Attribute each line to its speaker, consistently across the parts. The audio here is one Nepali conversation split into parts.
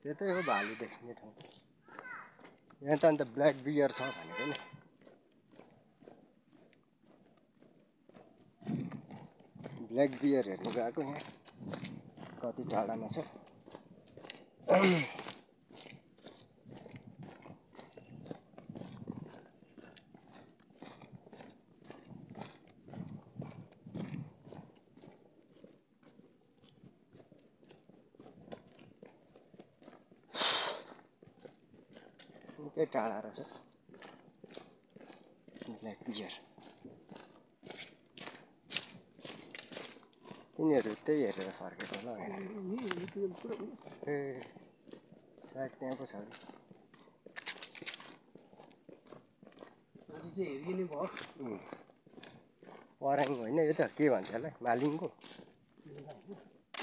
Speaker 1: त्यतै हो भालु देखिने ठाउँ। यहाँ त अन्त ब्ल्याक बियर छ भनेको नि। ब्ल्याक बियर हेर्नु गएको यहाँ कति टाढामा छ। निकै टाढा रहेछ ब्ल्याक बियर। तिनीहरू त्यही हेरेर फर्केको होला ए सायद त्यहाँ पो छ पराङ होइन यो त के भन्छ होला मालिङको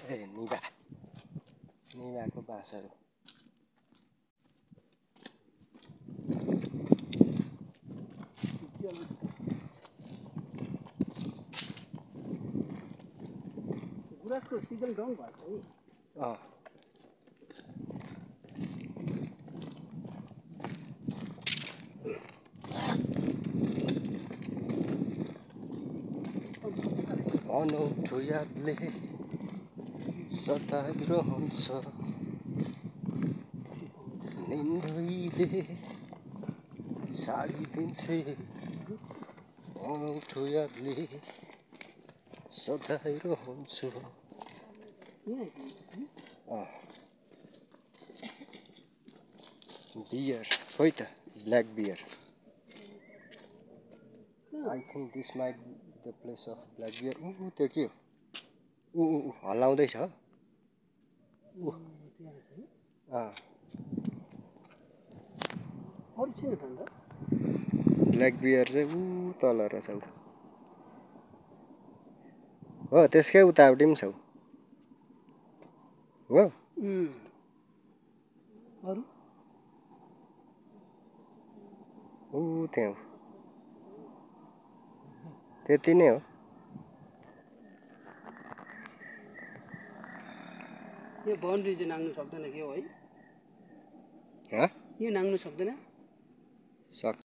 Speaker 1: ए निभाको बाँसहरू।
Speaker 2: गुराँसको सिजन डाउन भएको छ नि।
Speaker 1: अनौठो यादले सताइरहन्छ निन्दैले साडिदिन्छ अनौठो यादले सताइरहन्छ। बियर खोइ त black beer. I think this might be the place of black bear. त्यो के हो हल्लाउँदैछ ब्ल्याक बियर चाहिँ तल रहेछ हो त्यसकै उतापट्टि पनि छ हो त्यहाँ त्यति नै हो।
Speaker 2: यो बाउन्ड्री चाहिँ नाग्नु सक्दैन के हो है?
Speaker 1: यो
Speaker 2: नाग्नु सक्दैन?
Speaker 1: सक्छ।